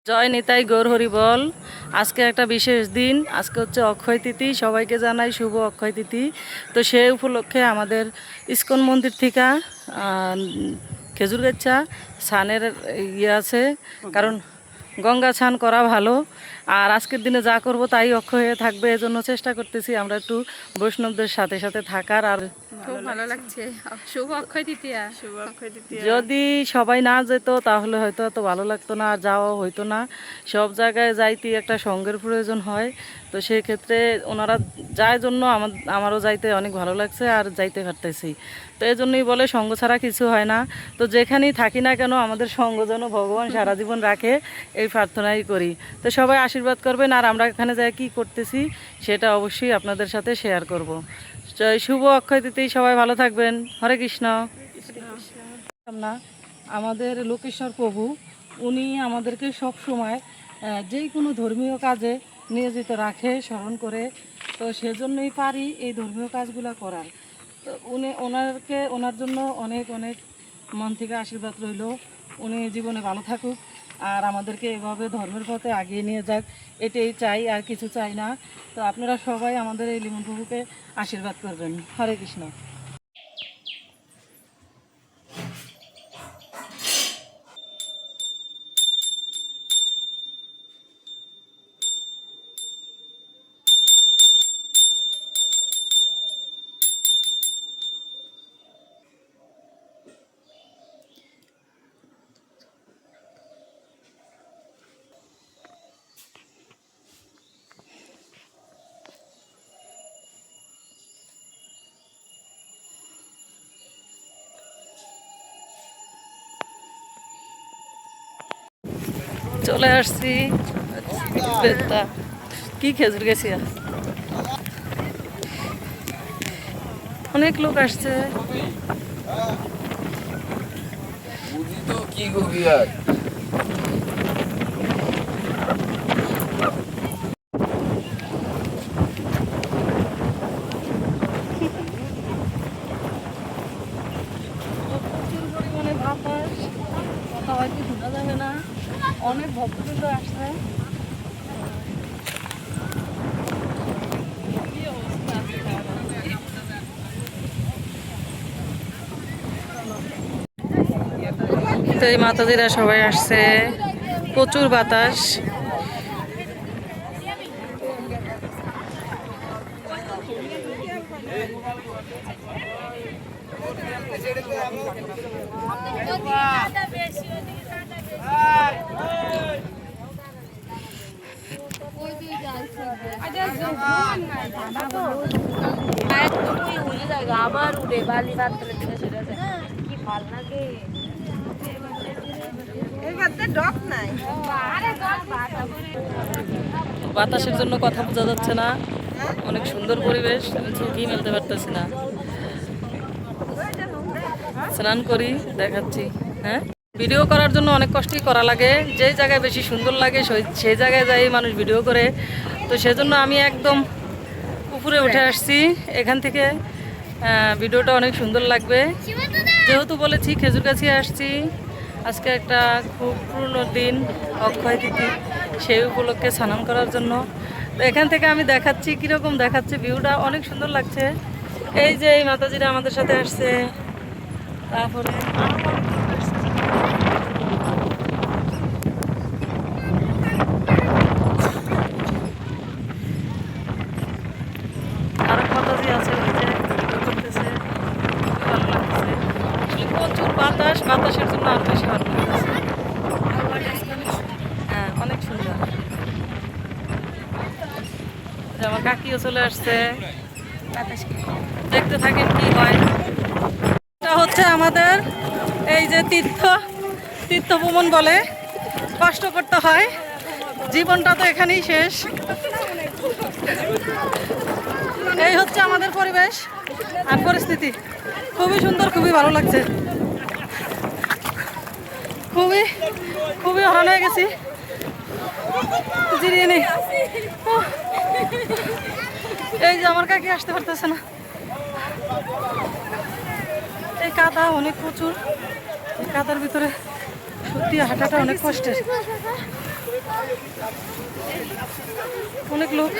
জয় নিতাই গৌর হরি বল। আজকে একটা বিশেষ দিন, আজকে হচ্ছে অক্ষয় তিথি। সবাইকে জানাই শুভ অক্ষয় তিথি। তো সেই উপলক্ষে আমাদের ইস্কন মন্দির থেকে খেজুর গাছা স্নানের ইয়ে আছে, কারণ গঙ্গা স্নান করা ভালো। আর আজকের দিনে যা করব তাই অক্ষয় হয়ে থাকবে, এজন্য চেষ্টা করতেছি আমরা একটু বৈষ্ণবদের সাথে সাথে থাকার। আর খুব ভালো লাগছে। শুভ অক্ষয় তৃতীয়া। শুভ অক্ষয় তৃতীয়া। যদি সবাই না যেত তাহলে হয়তো এত ভালো লাগতো না, আর যাওয়া হইতো না। সব জায়গায় যাইতে একটা সঙ্গের প্রয়োজন হয়, তো সেই ক্ষেত্রে ওনারা যায় জন্য আমারও যাইতে অনেক ভালো লাগছে আর যাইতে পারতেছি। তো এই জন্যই বলে সঙ্গ ছাড়া কিছু হয় না। তো যেখানেই থাকি না কেন আমাদের সঙ্গ যেন ভগবান সারা জীবন রাখে, এই প্রার্থনাই করি। তো সবাই আশীর্বাদ করবেন, আর আমরা এখানে যাই কী করতেছি সেটা অবশ্যই আপনাদের সাথে শেয়ার করব। শুভ অক্ষয় তিথি, সবাই ভালো থাকবেন। হরে কৃষ্ণ। না, আমাদের লোকেশ্বর প্রভু উনি আমাদেরকে সব সময় যেই কোনো ধর্মীয় কাজে নিয়োজিত রাখে, স্মরণ করে। তো সেজন্যই পারি এই ধর্মীয় কাজগুলো করার। তো ওনার জন্য অনেক অনেক মন থেকে আশীর্বাদ রইল। উনি জীবনে ভালো থাকুক আর আমাদেরকে এভাবে ধর্মের পথে এগিয়ে নিয়ে যাক, এটাই চাই, আর কিছু চাই না। তো আপনারা সবাই আমাদের এই লিমন প্রভুকে আশীর্বাদ করবেন। হরে কৃষ্ণ। চলে আসছি বেতা, কি খেজুর গেছি। অনেক লোক আসছে। কি করবি আর প্রচুর পরিমাণে বাতাস, কথা হয়তো শোনা যাবে না। অনেক ভক্তবৃন্দ আসছে। তো এই মাতাজিরা সবাই আসছে, প্রচুর বাতাস। আবার উঠে বালি পাত্রে সেটা কি ভাল লাগে। বাতাসের জন্য কথা বোঝা যাচ্ছে না, অনেক সুন্দর পরিবেশ, আমি চোখেই মেলতে পারতেছি না। স্নান করি, দেখাচ্ছি। হ্যাঁ, ভিডিও করার জন্য অনেক কষ্টই করা লাগে। যেই জায়গায় বেশি সুন্দর লাগে সেই জায়গায় যাই মানুষ ভিডিও করে। তো সেজন্য আমি একদম উপরে উঠে আসছি। এখান থেকে ভিডিওটা অনেক সুন্দর লাগবে। যেহেতু বলেছি খেজুরগাছি আসছি, আজকে একটা খুব পুরনো দিন, অক্ষয় তিথি, সেই উপলক্ষে স্নান করার জন্য। তো এখান থেকে আমি দেখাচ্ছি কীরকম দেখাচ্ছে, ভিউটা অনেক সুন্দর লাগছে। এই যে এই মাতাজিরা আমাদের সাথে আসছে, তারপরে আরেক মাতাজি আছে, ওই যে করতেছে, ভালো লাগতেছে। আসলে প্রচুর বাতাস, বাতাসের জন্য আরো বেশি ভালো লাগতেছে। হ্যাঁ, অনেক সুন্দর। যে আমার কাকিও চলে আসছে, দেখতে থাকেন কি হয়। এটা হচ্ছে আমাদের এই যে তীর্থ ভ্রমণ বলে, কষ্ট করতে হয়, জীবনটা তো এখানেই শেষ। এই হচ্ছে আমাদের পরিবেশ আর পরিস্থিতি, খুবই সুন্দর, খুবই ভালো লাগছে। খুবই খুবই হরণ হয়ে গেছি, জিরিয়ে নেই। এই যে আমার কাকি আসতে পারতেছে না, এই কাদা অনেক প্রচুর, কাদার ভিতরে সত্যি হাঁটাটা অনেক কষ্টের। অনেক লোক।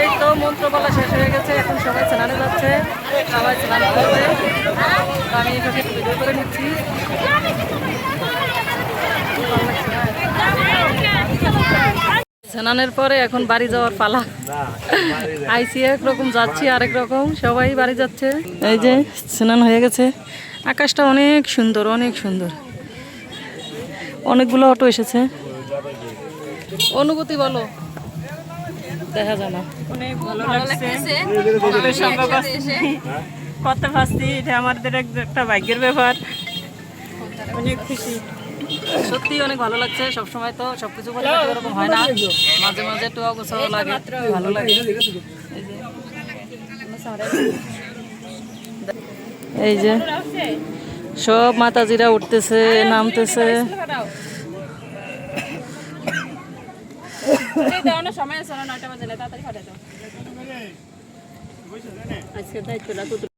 এই তো মন্ত্র বলা শেষ হয়ে গেছে, এখন সবাই স্নানে যাচ্ছে, সবাই স্নান করবে। আমি এটাকে ভিডিও করে নিচ্ছি। স্নানের পরে এখন বাড়ি যাওয়ার পালা। আইসি একরকম, যাচ্ছি আরেক রকম, সবাই বাড়ি যাচ্ছে। এই যে স্নান হয়ে গেছে, আকাশটা অনেক সুন্দর, অনেক সুন্দর। অনেকগুলো অটো এসেছে। অনুভূতি বলো। দেখা যায় না। অনেক ভালো লাগছে কত পাচ্ছি, এটা আমাদের একটা ভাগ্যের ব্যাপার। অনেক খুশি, সত্যি অনেক ভালো লাগছে। সবসময় তো সবকিছু বলে এরকম হয় না, মাঝে মাঝে একটু অগোছালো লাগে, ভালো লাগে। এই যে সব মাতাজিরা উঠতেছে, নামতেছে। সময় আছে 9টা বাজে, তাড়াতাড়ি খাটে দাও। আজকে দায়িত্বটা